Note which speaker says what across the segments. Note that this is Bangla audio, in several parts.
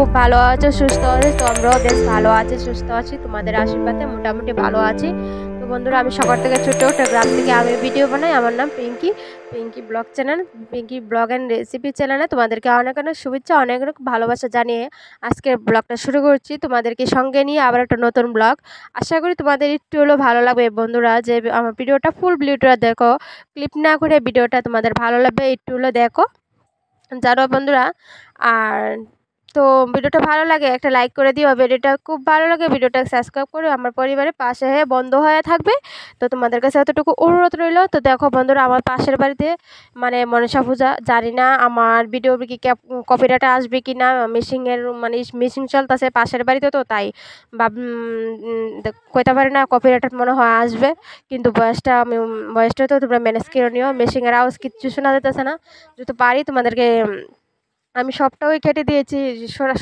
Speaker 1: খুব ভালো আছো, সুস্থ আছো। তো আমরাও বেশ ভালো আছি, সুস্থ আছি, তোমাদের আশীর্বাদে মোটামুটি ভালো আছি। তো বন্ধুরা, আমি সকাল থেকে ছোট্ট একটা গ্রাম থেকে আমি ভিডিও বানাই। আমার নাম Pinky, Pinky blog channel, Pinky blog and recipe চ্যানেলে তোমাদেরকে অনেক অনেক শুভেচ্ছা, অনেক অনেক ভালোবাসা জানিয়ে আজকের ব্লগটা শুরু করছি। তোমাদেরকে সঙ্গে নিয়ে আবার একটা নতুন ব্লগ। আশা করি তোমাদের একটু হলেও ভালো লাগবে বন্ধুরা, যে আমার ভিডিওটা ফুল ভিডিওটা দেখো, ক্লিপ না করে ভিডিওটা তোমাদের ভালো লাগবে, একটু হলেও দেখো জানো বন্ধুরা। আর তো ভিডিওটা ভালো লাগে একটা লাইক করে দিও, ভিডিওটা খুব ভালো লাগে ভিডিওটা সাবস্ক্রাইব করে আমার পরিবারের পাশে হয়ে বন্ধ হয়ে থাকবে। তো তোমাদের কাছে এতটুকু অনুরোধ রইল। তো দেখো বন্ধুরা, আমার পাশের বাড়িতে মানে মনসা পূজা, জানি না আমার ভিডিও কি কপিরাইট আসবে কি না, মিশিংয়ের মানে মিশিং চলতেছে পাশের বাড়িতে, তো তাই কইতে পারি না, কপিরাইট মনে হয় আসবে। কিন্তু বয়সটা তো তোমরা ম্যানেজ করে নিও, মেশিংয়ের আওয়াজ কিচ্ছু শোনা যেতেছে না। যদি পারি তোমাদেরকে আমি সবটাই কেটে দিয়েছি,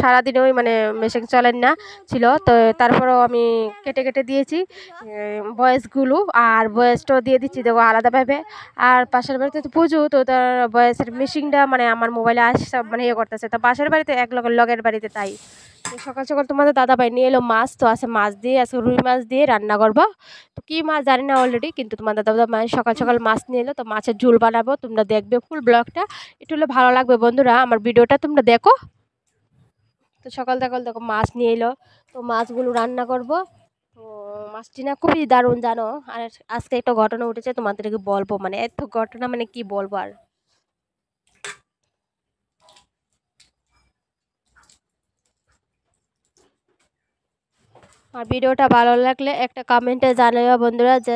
Speaker 1: সারাদিন ওই মানে মেশিন চলেন না ছিল, তো তারপরেও আমি কেটে কেটে দিয়েছি ভয়েসগুলো, আর ভয়েসটাও দিয়ে দিচ্ছি দেখো আলাদাভাবে। আর পাশের বাড়িতে তো পুজো, তো তার ভয়েসের মেশিনটা মানে আমার মোবাইলে আসছে মানে ইয়ে করতেছে, তো পাশের বাড়িতে এক লগের বাড়িতে তাই। তো সকাল সকাল তোমাদের দাদাভাই নিয়ে এলো মাছ, তো আছে মাছ দিয়ে, আজকে রুই মাছ দিয়ে রান্না করবো। তো কী মাছ জানি না অলরেডি, কিন্তু তোমাদের দাদাভাই সকাল সকাল মাছ নিয়ে এলো, তো মাছের ঝোল বানাবো। তোমরা দেখবে ফুল ব্লগটা, একটু হলে ভালো লাগবে বন্ধুরা, আমার ভিডিওটা তোমরা দেখো। তো সকাল সকাল দেখো মাছ নিয়ে এলো, তো মাছগুলো রান্না করব। তো মাছটি না খুবই দারুণ জানো। আর আজকে একটা ঘটনা উঠেছে, তোমাদেরকে বলবো, মানে এত ঘটনা মানে কি বলবো আর। আর ভিডিওটা ভালো লাগলে একটা কমেন্টে জানাইও বন্ধুরা, যে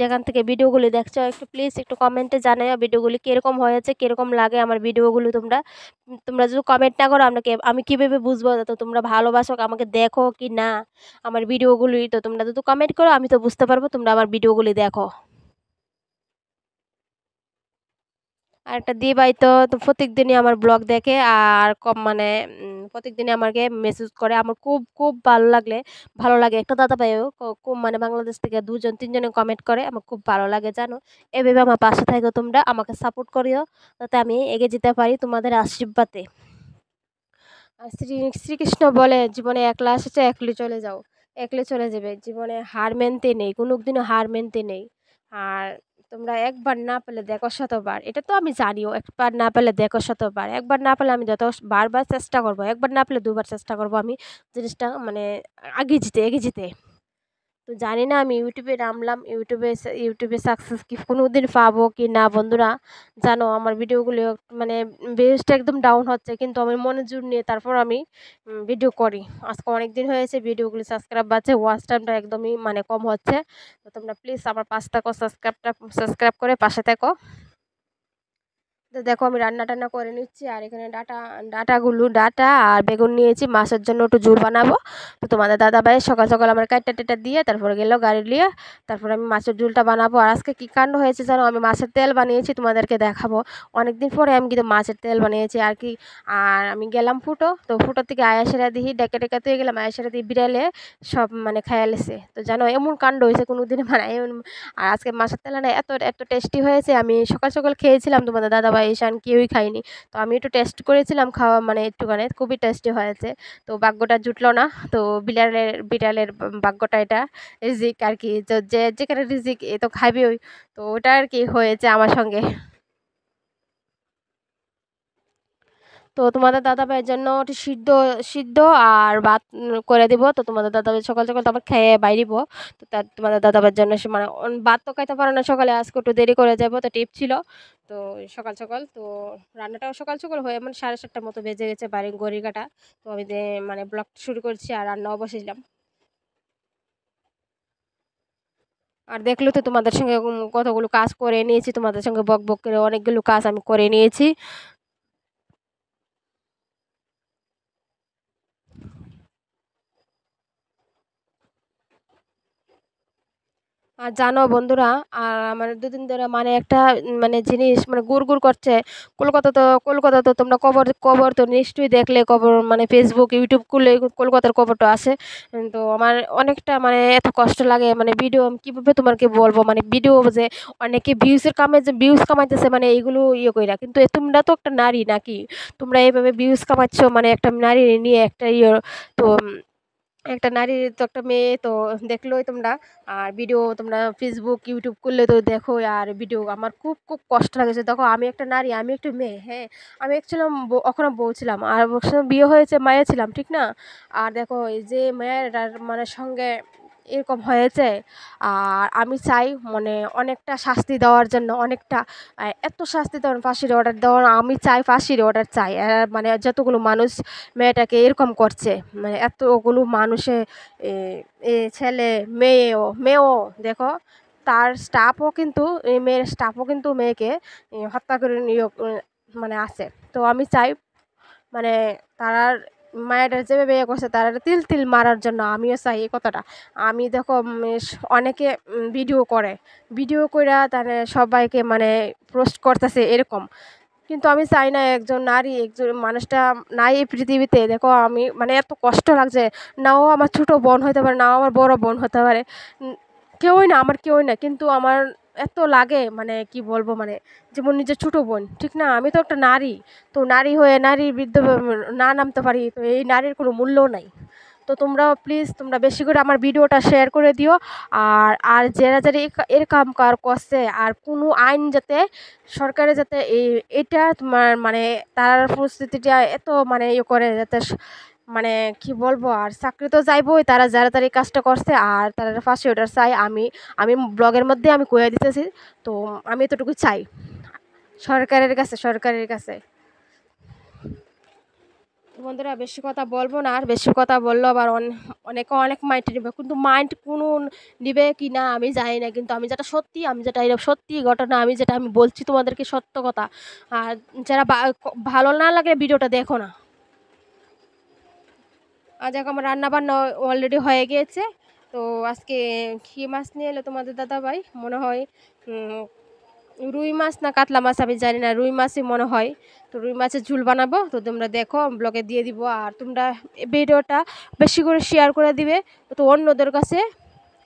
Speaker 1: যেখান থেকে ভিডিওগুলি দেখছো একটু প্লিজ একটু কমেন্টে জানাইও ভিডিওগুলি কীরকম হয়েছে, কীরকম লাগে আমার ভিডিওগুলো। তোমরা তোমরা যদি কমেন্ট না করো আমি কীভাবে বুঝবো তো তোমরা ভালোবাসো আমাকে দেখো কি না আমার ভিডিওগুলি। তো তোমরা যদি কমেন্ট করো আমি তো বুঝতে পারবো তোমরা আমার ভিডিওগুলি দেখো। আর একটা দিবাই তো তো প্রত্যেকদিনই আমার ব্লগ দেখে, আর কম মানে প্রত্যেকদিনই আমাকে মেসেজ করে। আমার খুব খুব ভালো লাগে। একটা দাদা ভাইও খুব মানে বাংলাদেশ থেকে দুজন তিনজনে কমেন্ট করে, আমার খুব ভালো লাগে জানো। এভাবে আমার পাশে থাকো, তোমরা আমাকে সাপোর্ট করিও, যাতে আমি এগিয়ে যেতে পারি তোমাদের আশীর্বাদে। আর শ্রীকৃষ্ণ বলে, জীবনে একলা এসেছে একলি চলে যাও, একলে চলে যাবে। জীবনে হার মানতে নেই, কোনোদিনও হার মানতে নেই। আর তোমরা একবার না পেলে দেখো শতবার, এটা তো আমি জানিও। একবার না পেলে দেখো শতবার, একবার না পেলে আমি যত বারবার চেষ্টা করবো, একবার না পেলে দুবার চেষ্টা করবো আমি জিনিসটা মানে এগিয়ে যেতে। তো জানি না আমি ইউটিউবে নামলাম, ইউটিউবে সাকসেস কি কোনোদিন পাবো কি না বন্ধুরা। জানো আমার ভিডিওগুলো মানে ভিউজটা একদম ডাউন হচ্ছে, কিন্তু আমি মনে জোর নিয়ে তারপর আমি ভিডিও করি। আজকে অনেক দিন হয়েছে ভিডিওগুলো সাবস্ক্রাইব বাড়ছে, ওয়াচ টাইমটা একদমই মানে কম হচ্ছে। তো তোমরা প্লিজ আমার পাশে থাকো, সাবস্ক্রাইব করে পাশে থাকো। তো দেখো আমি রান্না টান্না করে নিচ্ছি, আর এখানে ডাটা আর বেগুন নিয়েছি, মাছের জন্য একটু ঝোল বানাবো। তো তোমাদের দাদা ভাই সকাল সকাল আমার কাইটা টেটা দিয়ে তারপরে গেলো গাড়ি নিয়ে, তারপরে আমি মাছের ঝোলটা বানাবো। আর আজকে কী কাণ্ড হয়েছে জানো, আমি মাছের তেল বানিয়েছি, তোমাদেরকে দেখাবো। অনেকদিন পরে আমি কিন্তু মাছের তেল বানিয়েছি আর কি। আর আমি গেলাম ফুটো, তো ফুটোর থেকে আয়াসেরা দিই ডেকে ডেকে তুই গেলাম, আয়াসেরা দিয়ে বিড়ালে সব মানে খাইয়া লেছে। তো জানো এমন কাণ্ড হয়েছে কোনোদিন মানে এমন। আর আজকে মাছের তেল না এত এত টেস্টি হয়েছে, আমি সকাল সকাল খেয়েছিলাম, তোমাদের দাদাভাই ঈশান কেউই খাইনি। তো আমি একটু টেস্ট করেছিলাম, খাওয়া মানে একটুখানি খুবই টেস্টি হয়েছে। তো ভাগ্যটা জুটলো না, তো বিড়ালের ভাগ্যটা এটা রিজিক আর কি, তো যে যেখানে রিজিক এ তো খাবি ওই। তো ওটা আর কি হয়েছে আমার সঙ্গে। তো তোমাদের দাদাভাইয়ের জন্য ওটি সিদ্ধ সিদ্ধ আর ভাত করে দিব। তো তোমাদের দাদাভাই সকাল সকাল তো আবার খেয়ে বাইরিব। তো তার তোমাদের দাদাভাইয়ের জন্য সে মানে ভাত তো খাইতে পারে না সকালে, আজকে একটু দেরি করে যাব, তো টিপ ছিল। তো সকাল সকাল তো রান্নাটাও সকাল সকাল হয়ে মানে 7:30টার মতো বেজে গেছে বাড়ি ঘড়ির কাঁটা। তো আমি মানে ব্লগ শুরু করছি আর রান্নাও বসেছিলাম। আর দেখলে তো তোমাদের সঙ্গে কতগুলো কাজ করে নিয়েছি, তোমাদের সঙ্গে বক বক করে অনেকগুলো কাজ আমি করে নিয়েছি। আর জানো বন্ধুরা, আর আমার দুদিন ধরে মানে একটা মানে জিনিস মানে গুড় করছে। কলকাতা তো তোমরা খবর খবর তো নিশ্চয়ই দেখলে, খবর মানে ফেসবুক ইউটিউব খুললে কলকাতার খবরটা আসে। তো আমার অনেকটা মানে এত কষ্ট লাগে, মানে ভিডিও কীভাবে তোমাকে বলবো, মানে ভিডিও যে অনেকে ভিউজের কামে যে ভিউজ কামাইতেছে, মানে এইগুলো ইয়ে কইরা, কিন্তু তোমরা তো একটা নারী নাকি, তোমরা এইভাবে ভিউজ কামাচ্ছ, মানে একটা নারী নিয়ে একটা ইয়ে। তো একটা নারীর তো একটা মেয়ে তো দেখলোই তোমরা। আর ভিডিও তোমরা ফেসবুক ইউটিউব করলে তো দেখো, আর ভিডিও আমার খুব খুব কষ্ট লাগেছে। দেখো আমি একটা নারী, আমি একটা মেয়ে, হ্যাঁ। আমি একছিলাম ওখানে বউ ছিলাম, আর ওর সঙ্গে বিয়ে হয়েছে, মায়ে ছিলাম, ঠিক না? আর দেখো এই যে মেয়ের মানে সঙ্গে এরকম হয়েছে। আর আমি চাই মানে অনেকটা শাস্তি দেওয়ার জন্য, অনেকটা এত শাস্তি দেওয়ার, ফাঁসির অর্ডার দেওয়ার, আমি চাই ফাঁসির অর্ডার চাই। মানে যতগুলো মানুষ মেয়েটাকে এরকম করছে, মানে এতগুলো মানুষে এ এ ছেলে মেয়েও দেখো, তার স্টাফও কিন্তু, এই মেয়ের স্টাফও কিন্তু মেয়েকে হত্যা করে নিয়ে মানে আছে। তো আমি চাই মানে তারার মায়েরা যেভাবে ইয়ে করছে তারা তিল তিল মারার জন্য, আমিও চাই এই কথাটা। আমি দেখো অনেকে ভিডিও করে, ভিডিও কইরা তারা সবাইকে মানে পোস্ট করতেছে এরকম। কিন্তু আমি চাই না একজন নারী, একজন মানুষটা নাই এই পৃথিবীতে। দেখো আমি মানে এত কষ্ট লাগছে, নাও আমার ছোট বোন হতে পারে, নাও আমার বড় বোন হতে পারে, কেউই না, আমার কেউই না, কিন্তু আমার এত লাগে মানে কি বলবো, মানে যেমন নিজের ছোট বোন, ঠিক না? আমি তো একটা নারী, তো নারী হয়ে নারীর বিরুদ্ধে না নামতে পারি, তো এই নারীর কোনো মূল্য নাই। তো তোমরা প্লিজ তোমরা বেশি করে আমার ভিডিওটা শেয়ার করে দিও। আর আর যারা এর কাম কার করছে, আর কোনো আইন যাতে সরকারে যাতে এটা তোমার মানে তার পরিস্থিতিটা এত মানে ইয়ে করে যাতে মানে কি বলবো, আর চাকরি তো যাইবই, তারা যারা তারা এই কাজটা করছে, আর তারা ফাঁসি ওঠার চাই। আমি আমি ব্লগের মধ্যে আমি কয়ে দিতেছি। তো আমি এতটুকু চাই সরকারের কাছে। তো বন্ধুরা বেশি কথা বলবো না, আর বেশি কথা বললো আবার অনেকে অনেক মাইন্ড নেবে, কিন্তু মাইন্ড কোনো নিবে কি না আমি জানি না, কিন্তু আমি যেটা সত্যি, আমি যেটা এটা সত্যি ঘটনা, আমি যেটা আমি বলছি তোমাদেরকে সত্য কথা। আর যারা ভালো না লাগে ভিডিওটা দেখো না। আজ আমার রান্না বান্না অলরেডি হয়ে গিয়েছে। তো আজকে কী মাছ নিয়ে এলো তোমাদের দাদাভাই, মনে হয় রুই মাছ না কাতলা মাছ, আমি জানি না, রুই মাছই মনে হয়। তো রুই মাছের ঝুল বানাবো, তো তোমরা দেখো, ব্লগে দিয়ে দিব। আর তোমরা ভিডিওটা বেশি করে শেয়ার করে দিবে, তো অন্যদের কাছে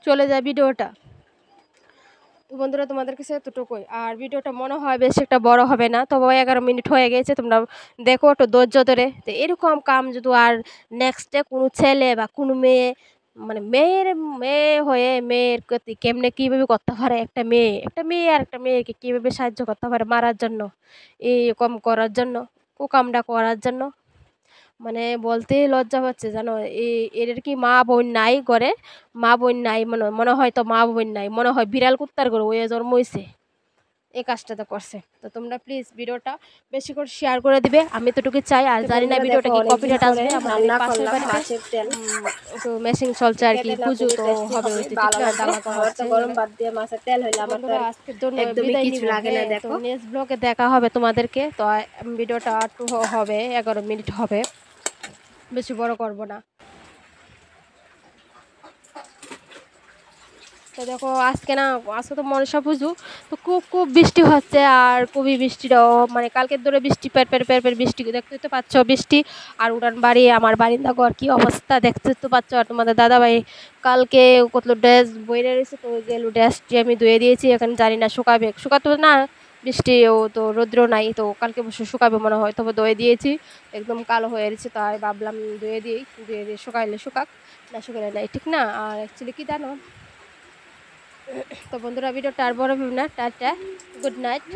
Speaker 1: চলে যায় ভিডিওটা। তো বন্ধুরা তোমাদের কাছে এতটুকুই, আর ভিডিওটা মনে হয় বেশি একটা বড় হবে না, তবে 11 মিনিট হয়ে গেছে, তোমরা দেখো একটু ধৈর্য ধরে। তো এরকম কাম যদি আর নেক্সটে কোনো ছেলে বা কোনো মেয়ে, মানে মেয়ে হয়ে মেয়ের প্রতি কেমনে কীভাবে করতে পারে, একটা মেয়ে আর একটা মেয়েকে কীভাবে সাহায্য করতে পারে মারার জন্য, এরকম করার জন্য, কুকামটা করার জন্য, মানে বলতেই লজ্জা পাচ্ছে জানো। এদের কি মা বোন নাই ঘরে? মা বোন নাই, মনে মনে হয়, তো মা বোন নাই মনে হয়, বিড়াল কুত্তার ঘরে ওই জন্ম হয়েছে, এই কাজটা তো করছে। তো তোমরা প্লিজ ভিডিওটা বেশি করে শেয়ার করে দিবে, আমি এতটুকু চাই। আর জানি না ভিডিওটা কি কপিরাইট আসবে, আমাদের এই পাশের বাড়িতে তো মেশিং চলছে আর কি, পুজো তো হবে, ওই তো ডালা করা হচ্ছে।
Speaker 2: গরম ভাত দিয়ে মাছের তেল হইলে আমার তো
Speaker 1: আজকের জন্য
Speaker 2: একদমই
Speaker 1: বিদায়
Speaker 2: কিছু
Speaker 1: নিব।
Speaker 2: লাগে না।
Speaker 1: হ্যাঁ, তো
Speaker 2: দেখো
Speaker 1: নেক্সট ব্লগে দেখা হবে তোমাদেরকে। তো ভিডিওটা একটু হবে, 11 মিনিট হবে, বেশি বড় করব না। তো দেখো আজকে তো মনসা পুজো, তো খুব খুব বৃষ্টি হচ্ছে, আর খুবই বৃষ্টিটাও মানে কালকের ধরে বৃষ্টি, পের বৃষ্টি দেখতে তো পাচ্ছ, বৃষ্টি। আর উড়ান বাড়ি, আমার বারিন্দা ঘর কি অবস্থা দেখতে তো পাচ্ছ। আর তোমাদের দাদাভাই কালকে কত ড্রেস বইরে রয়েছে, তো ওইগুলো ড্রেসটি আমি ধুয়ে দিয়েছি, এখন জানি না শুকাতো না, বৃষ্টিও তো রৌদ্র নাই, তো কালকে বসে শুকাবে মনে হয়, তবে ধুয়ে দিয়েছি, একদম কালো হয়ে গেছে, তাই ভাবলাম ধুয়ে দিয়ে শুকাইলে শুকাক, না শুকাইলে নাই, ঠিক না? আর অ্যাকচুয়ালি কি জানো, তো বন্ধুরা ভিডিওটা আর বড় হবে না, টাটা, গুড নাইট।